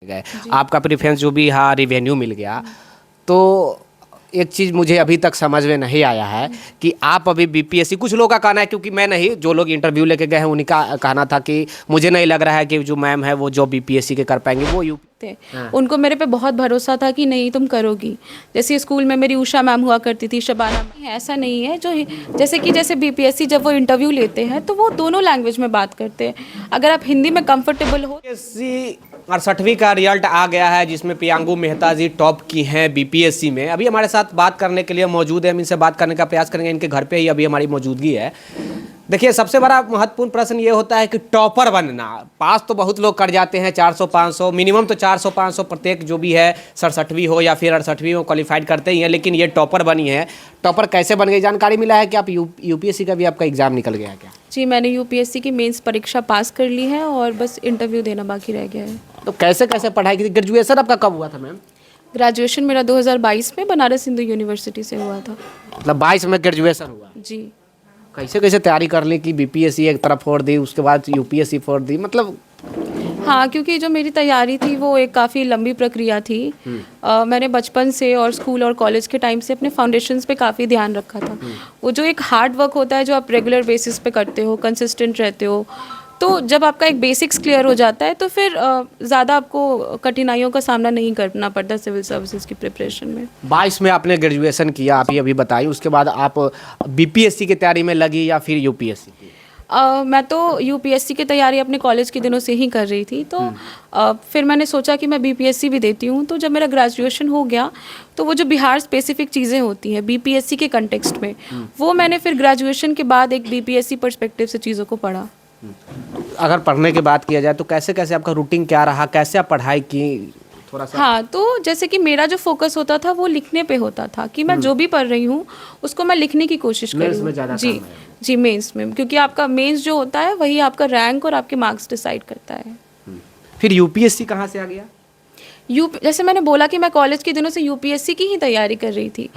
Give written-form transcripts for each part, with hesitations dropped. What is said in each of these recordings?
गए, आपका प्रेफरेंस जो भी, हाँ, रिवेन्यू मिल गया, तो एक चीज़ मुझे अभी तक समझ में नहीं आया है कि आप अभी बीपीएससी, कुछ लोगों का कहना है, क्योंकि मैं नहीं, जो लोग इंटरव्यू लेके गए हैं उनका कहना था कि मुझे नहीं लग रहा है कि जो मैम है वो जो बीपीएससी के कर पाएंगे, वो थे। उनको मेरे पे बहुत भरोसा था कि नहीं तुम करोगी। जैसे स्कूल में मेरी उषा मैम हुआ करती थी, शबाना मैम। ऐसा नहीं है जो, जैसे बीपीएससी जब वो इंटरव्यू लेते हैं तो वो दोनों लैंग्वेज में बात करते हैं। अगर आप हिंदी में कंफर्टेबल हो। बीपीएससी 68वीं का रिजल्ट आ गया है, जिसमें प्रियांगु मेहता जी टॉप की हैं बीपीएससी में। अभी हमारे साथ बात करने के लिए मौजूद है, हम इनसे बात करने का प्रयास करेंगे, इनके घर पे ही अभी हमारी मौजूदगी है। देखिए, सबसे बड़ा महत्वपूर्ण प्रश्न ये होता है कि टॉपर बनना, पास तो बहुत लोग कर जाते हैं 400-500, मिनिमम तो 400-500 प्रत्येक जो भी है 67वीं हो या फिर 68वीं में क्वालिफाइड करते ही हैं, लेकिन ये टॉपर बनी है। टॉपर कैसे बन गई? जानकारी मिला है कि आप यूपीएससी का भी आपका एग्जाम निकल गया है क्या? जी, मैंने यूपीएससी की मेंस परीक्षा पास कर ली है और बस इंटरव्यू देना बाकी रह गया है। तो कैसे कैसे पढ़ाई की? ग्रेजुएशन आपका कब हुआ था मैम? ग्रेजुएशन मेरा 2022 में बनारस हिंदू यूनिवर्सिटी से हुआ था। मतलब 22 में ग्रेजुएशन हुआ? जी। कैसे कैसे तैयारी कर ली कि बीपीएससी एक तरफ फोड़ दी, उसके बाद यूपीएससी फोड़ दी, मतलब? हाँ, क्योंकि जो मेरी तैयारी थी वो एक काफ़ी लंबी प्रक्रिया थी। मैंने बचपन से और स्कूल और कॉलेज के टाइम से अपने फाउंडेशंस पे काफ़ी ध्यान रखा था। वो जो एक हार्ड वर्क होता है जो आप रेगुलर बेसिस पे करते हो, कंसिस्टेंट रहते हो, तो जब आपका एक बेसिक्स क्लियर हो जाता है तो फिर ज़्यादा आपको कठिनाइयों का सामना नहीं करना पड़ता सिविल सर्विसेज की प्रिपरेशन में। 22 में आपने ग्रेजुएशन किया, आप ये अभी बताइए, उसके बाद आप बीपीएससी की तैयारी में लगी या फिर यूपीएससी की? मैं तो यूपीएससी की तैयारी अपने कॉलेज के दिनों से ही कर रही थी, तो फिर मैंने सोचा कि मैं बीपीएससी भी देती हूँ। तो जब मेरा ग्रेजुएशन हो गया तो वो जो बिहार स्पेसिफिक चीज़ें होती हैं बीपीएससी के कंटेक्स्ट में, वो मैंने फिर ग्रेजुएशन के बाद एक बीपीएससी पर्सपेक्टिव से चीज़ों को पढ़ा। अगर पढ़ने की बात किया जाए तो कैसे कैसे आपका रूटीन क्या रहा, कैसे आप पढ़ाई की, थोड़ा सा? हाँ, तो जैसे कि मेरा जो फोकस होता था वो लिखने पे होता था कि मैं जो भी पढ़ रही हूँ उसको मैं लिखने की कोशिश कर रही हूँ। जी जी, मेंस में, क्योंकि आपका मेंस जो होता है वही आपका रैंक और आपके मार्क्स डिसाइड करता है। फिर यूपीएससी कहाँ से आ गया? जैसे मैंने बोला कि मैं कॉलेज के दिनों से यूपीएससी की ही तैयारी कर रही थी।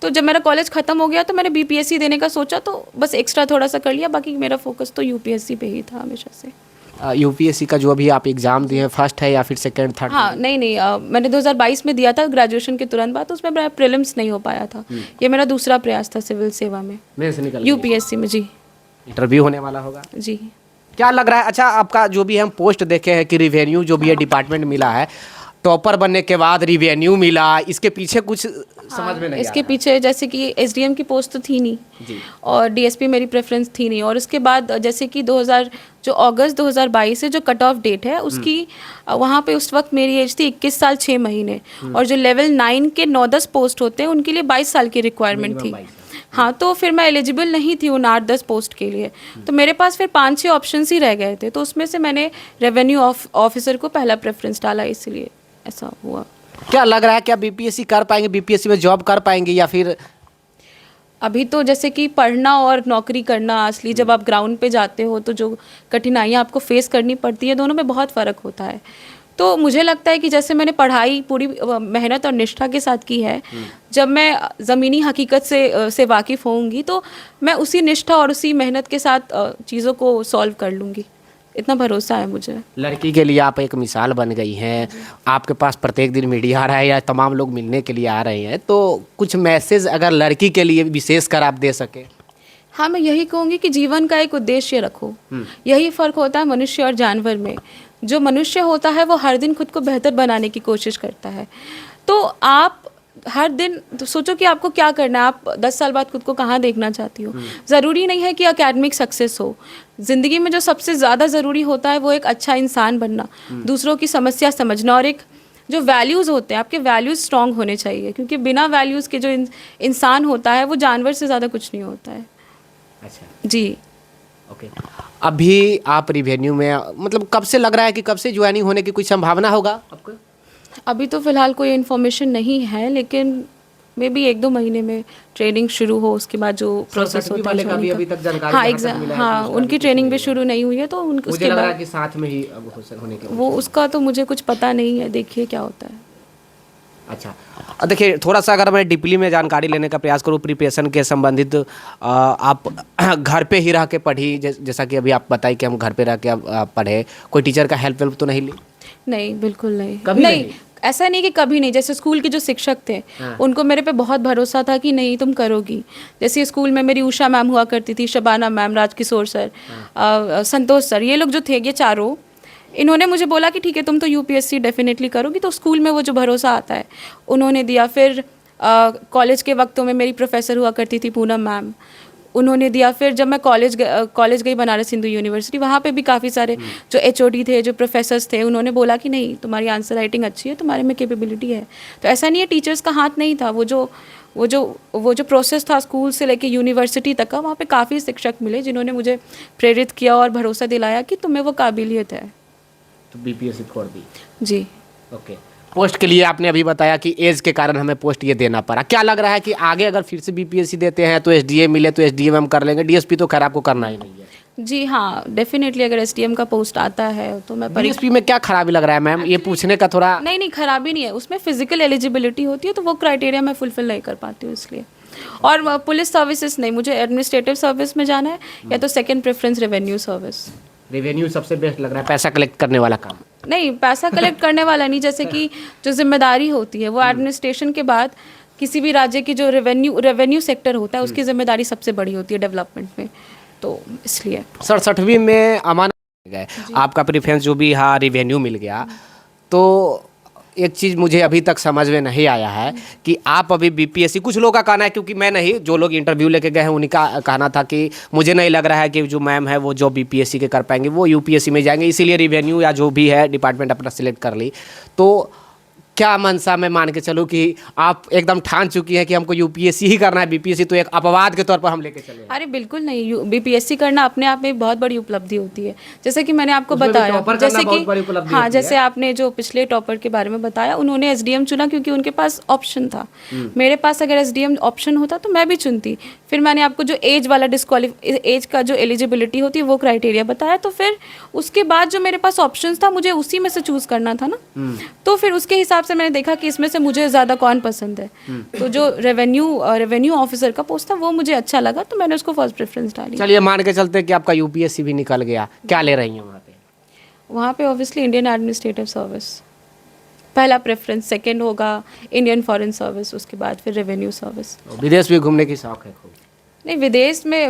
तो जब मेरा कॉलेज ख़त्म हो गया तो मैंने बीपीएससी देने का सोचा, तो बस एक्स्ट्रा थोड़ा सा कर लिया, बाकी मेरा फोकस तो यूपीएससी पे ही था हमेशा से। यूपीएससी का जो अभी आप एग्ज़ाम दिए, फर्स्ट है या फिर सेकंड, थर्ड? हाँ, नहीं, मैंने 2022 में दिया था ग्रेजुएशन के तुरंत बाद, तो उसमें मेरा प्रीलिम्स नहीं हो पाया था। ये मेरा दूसरा प्रयास था सिविल सेवा में, यूपीएससी में। जी, इंटरव्यू होने वाला होगा जी। क्या लग रहा है? अच्छा, आपका जो भी हम पोस्ट देखे हैं कि रिवेन्यू जो भी है डिपार्टमेंट मिला है, टॉपर बनने के बाद रिवेन्यू मिला, इसके पीछे कुछ समझ में नहीं इसके आ रहा पीछे जैसे कि एसडीएम की पोस्ट तो थी नहीं जी, और डीएसपी मेरी प्रेफरेंस थी नहीं, और उसके बाद जैसे कि अगस्त 2022 से जो कट ऑफ डेट है उसकी, वहाँ पे उस वक्त मेरी एज थी 21 साल 6 महीने, और जो लेवल 9 के 9-10 पोस्ट होते हैं उनके लिए 22 साल की रिक्वायरमेंट थी। हाँ, तो फिर मैं एलिजिबल नहीं थी उन 8-10 पोस्ट के लिए, तो मेरे पास फिर 5-6 ऑप्शन ही रह गए थे, तो उसमें से मैंने रेवेन्यू ऑफिसर को पहला प्रेफरेंस डाला, इसलिए ऐसा हुआ। क्या लग रहा है, क्या बीपीएससी कर पाएंगे, बीपीएससी में जॉब कर पाएंगे या फिर? अभी तो जैसे कि पढ़ना और नौकरी करना, असली जब आप ग्राउंड पे जाते हो तो जो कठिनाइयाँ आपको फेस करनी पड़ती है, दोनों में बहुत फ़र्क होता है। तो मुझे लगता है कि जैसे मैंने पढ़ाई पूरी मेहनत और निष्ठा के साथ की है, जब मैं ज़मीनी हकीकत से वाकिफ़ होऊंगी तो मैं उसी निष्ठा और उसी मेहनत के साथ चीज़ों को सॉल्व कर लूँगी, इतना भरोसा है मुझे। लड़की के लिए आप एक मिसाल बन गई हैं, आपके पास प्रत्येक दिन मीडिया आ रहा है या तमाम लोग मिलने के लिए आ रहे हैं, तो कुछ मैसेज अगर लड़की के लिए विशेष कर आप दे सके? हाँ, मैं यही कहूँगी कि जीवन का एक उद्देश्य रखो। यही फ़र्क होता है मनुष्य और जानवर में। जो मनुष्य होता है वो हर दिन खुद को बेहतर बनाने की कोशिश करता है, तो आप हर दिन तो सोचो कि आपको क्या करना है, आप 10 साल बाद खुद को कहाँ देखना चाहती हो। ज़रूरी नहीं है कि एकेडमिक सक्सेस हो, ज़िंदगी में जो सबसे ज़्यादा ज़रूरी होता है वो एक अच्छा इंसान बनना, दूसरों की समस्या समझना, और एक जो वैल्यूज़ होते हैं आपके वैल्यूज़ स्ट्रॉन्ग होने चाहिए, क्योंकि बिना वैल्यूज़ के जो इंसान होता है वो जानवर से ज़्यादा कुछ नहीं होता है। अच्छा जी, ओके। अभी आप रिवेन्यू में, मतलब कब से लग रहा है कि कब से ज्वाइनिंग होने की कोई संभावना होगा आपको? अभी तो फ़िलहाल कोई इन्फॉर्मेशन नहीं है, लेकिन मे बी 1-2 महीने में ट्रेनिंग शुरू हो, उसके बाद जो प्रोसेस होता है का भी अभी तक जानकारी हाँ, जहाँ तक मिला है कि हाँ, उसका उनकी अभी ट्रेनिंग भी कुछ शुरू नहीं हुई है, तो मुझे उसके लग रहा है बाद कि साथ में ही अब होने के वो उसका तो मुझे कुछ पता नहीं है, देखिए क्या होता है। अच्छा, देखिए, थोड़ा सा अगर मैं डीपली में जानकारी लेने का प्रयास करूँ प्रिपरेशन के संबंधित, आप घर पे ही रह के पढ़ी, जैसा कि अभी आप बताई कि हम घर पे रह के पढ़े, कोई टीचर का हेल्प वेल्प तो नहीं ली? नहीं, बिल्कुल नहीं। कभी नहीं? ऐसा नहीं कि कभी नहीं। जैसे स्कूल के जो शिक्षक थे, उनको मेरे पे बहुत भरोसा था कि नहीं तुम करोगी। जैसे स्कूल में मेरी उषा मैम हुआ करती थी, शबाना मैम, राजकिशोर सर, संतोष सर, ये लोग जो थे, ये चारों, इन्होंने मुझे बोला कि ठीक है तुम तो यूपीएससी डेफिनेटली करोगी। तो स्कूल में वो जो भरोसा आता है उन्होंने दिया। फिर कॉलेज के वक्तों में मेरी प्रोफेसर हुआ करती थी पूनम मैम, उन्होंने दिया। फिर जब मैं कॉलेज गई बनारस हिंदू यूनिवर्सिटी, वहाँ पे भी काफ़ी सारे जो एचओडी थे, जो प्रोफेसर्स थे, उन्होंने बोला कि नहीं तुम्हारी आंसर राइटिंग अच्छी है, तुम्हारे में कैपेबिलिटी है। तो ऐसा नहीं है टीचर्स का हाथ नहीं था। वो जो प्रोसेस था स्कूल से लेके यूनिवर्सिटी तक का, वहाँ पे काफ़ी शिक्षक मिले जिन्होंने मुझे प्रेरित किया और भरोसा दिलाया कि तुम्हें वो काबिलियत है। तो बीपीएससी छोड़ दी? जी। ओके। पोस्ट के लिए आपने अभी बताया कि एज के कारण हमें पोस्ट ये देना पड़ा। क्या लग रहा है कि आगे अगर फिर से बीपीएससी देते हैं तो एसडीए मिले तो एसडीएम हम कर लेंगे, डीएसपी तो खैर आपको करना ही नहीं है? जी हाँ, डेफिनेटली अगर एसडीएम का पोस्ट आता है तो मैं डीएसपी में क्या खराबी लग रहा है मैम, ये पूछने का थोड़ा? नहीं, खराबी नहीं है। उसमें फिजिकल एलिजिबिलिटी होती है, तो वो क्राइटेरिया मैं फुलफिल नहीं कर पाती हूँ इसलिए। और पुलिस सर्विसेज नहीं, मुझे एडमिनिस्ट्रेटिव सर्विस में जाना है या तो second preference revenue service. Revenue सबसे बेस्ट लग रहा है, पैसा कलेक्ट करने वाला काम? नहीं, पैसा कलेक्ट करने वाला नहीं। जैसे कि जो जिम्मेदारी होती है वो एडमिनिस्ट्रेशन के बाद किसी भी राज्य की जो रेवेन्यू सेक्टर होता है उसकी जिम्मेदारी सबसे बड़ी होती है डेवलपमेंट में, तो इसलिए। 67वीं में अमान गए, आपका प्रेफरेंस जो भी हाँ रेवेन्यू मिल गया, तो एक चीज़ मुझे अभी तक समझ में नहीं आया है कि आप अभी बीपीएससी, कुछ लोगों का कहना है, क्योंकि मैं नहीं, जो लोग इंटरव्यू लेके गए हैं उनका कहना था कि मुझे नहीं लग रहा है कि जो मैम है वो जो बीपीएससी के कर पाएंगे, वो यूपीएससी में जाएंगे, इसीलिए रेवेन्यू या जो भी है डिपार्टमेंट अपना सिलेक्ट कर ली। तो क्या मनसा में मान के चलो कि आप एकदम ठान चुकी हैं कि हमको यूपीएससी ही करना है, बीपीएससी तो एक अपवाद के तौर पर हम लेके चले? अरे बिल्कुल नहीं, बीपीएससी करना अपने आप में एक बहुत बड़ी उपलब्धि होती है। जैसे कि मैंने आपको बताया, जैसे कि हाँ, जैसे आपने जो पिछले टॉपर के बारे में बताया, उन्होंने एसडीएम चुना क्योंकि उनके पास ऑप्शन था। मेरे पास अगर एसडीएम ऑप्शन होता तो मैं भी चुनती। फिर मैंने आपको जो एज वाला एज का जो एलिजिबिलिटी होती है वो क्राइटेरिया बताया, तो फिर उसके बाद जो मेरे पास ऑप्शन था मुझे उसी में से चूज करना था ना। तो फिर उसके हिसाब से मैंने देखा कि इसमें से मुझे ज़्यादा कौन पसंद है। तो जो रेवेन्यू ऑफिसर का पोस्ट था वो मुझे अच्छा लगा, तो मैंने उसको फर्स्ट प्रेफरेंस डाली। चलिए मान के चलते कि आपका यूपीएससी भी निकल गया, क्या ले रही हैं वहाँ पे? वहाँ पे ऑब्वियसली इंडियन एडमिनिस्ट्रेटिव सर्विस पहला प्रेफरेंस, सेकंड होगा इंडियन फॉरेन सर्विस, उसके बाद फिर रेवेन्यू सर्विस। विदेश भी घूमने की शौक है खूब? नहीं,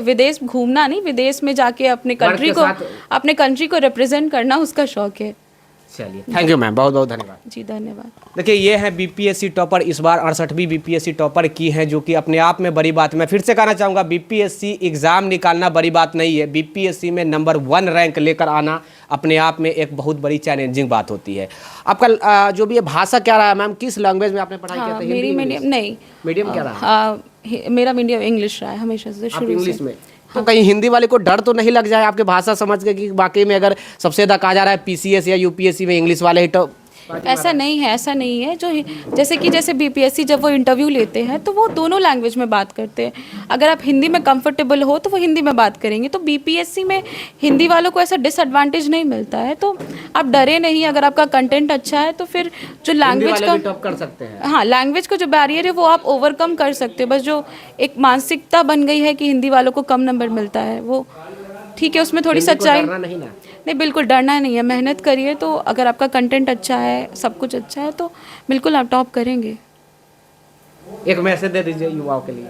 विदेश घूमना नहीं, विदेश में जाके अपने कंट्री को रिप्रेजेंट करना उसका शौक है। चलिए, थैंक यू मैम, बहुत बहुत धन्यवाद। जी धन्यवाद। देखिए, ये है बीपीएससी टॉपर, इस बार 68वीं बीपीएससी टॉपर की हैं, जो कि अपने आप में बड़ी बात है। मैं फिर से कहना चाहूँगा, बीपीएससी एग्ज़ाम निकालना बड़ी बात नहीं है, बीपीएससी में नंबर 1 रैंक लेकर आना अपने आप में एक बहुत बड़ी चैलेंजिंग बात होती है। आपका जो भी ये भाषा क्या रहा है मैम, किस लैंग्वेज में आपने पढ़ाई किया था? मेरी मीडियम नहीं, मीडियम क्या रहा? मेरा मीडियम इंग्लिश रहा है हमेशा से, शुरू से। इंग्लिश में? तो कहीं हिंदी वाले को डर तो नहीं लग जाए आपके भाषा समझ के कि वाकई में अगर सबसे ज़्यादा कहा जा रहा है पीसीएस या यूपीएससी में इंग्लिश वाले ही तो? ऐसा नहीं है जो जैसे बीपीएससी जब वो इंटरव्यू लेते हैं तो वो दोनों लैंग्वेज में बात करते हैं। अगर आप हिंदी में कंफर्टेबल हो तो वो हिंदी में बात करेंगे, तो बीपीएससी में हिंदी वालों को ऐसा डिसएडवांटेज नहीं मिलता है। तो आप डरे नहीं, अगर आपका कंटेंट अच्छा है तो फिर जो लैंग्वेज का टॉप कर सकते हैं। हाँ, लैंग्वेज का जो बैरियर है वो आप ओवरकम कर सकते हैं। बस जो एक मानसिकता बन गई है कि हिंदी वालों को कम नंबर मिलता है, वो ठीक है, उसमें थोड़ी सच्चाई नहीं, बिल्कुल डरना नहीं है। मेहनत करिए, तो अगर आपका कंटेंट अच्छा है, सब कुछ अच्छा है, तो बिल्कुल आप टॉप करेंगे। एक मैसेज दे दीजिए युवाओं के लिए।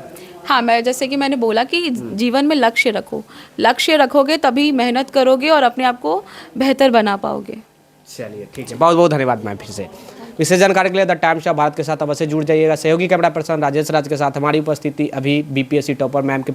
हाँ, मैं जैसे कि मैंने बोला कि जीवन में लक्ष्य रखो, लक्ष्य रखोगे तभी मेहनत करोगे और अपने आप को बेहतर बना पाओगे। चलिए, ठीक है, बहुत बहुत धन्यवाद मैम। फिर से विशेष जानकारी के लिए द टाइम्स ऑफ भारत के साथ अवश्य जुड़ जाइएगा। सहयोगी कैमरा पर्सन राजेश राज के साथ हमारी उपस्थिति अभी बीपीएससी टॉपर मैम के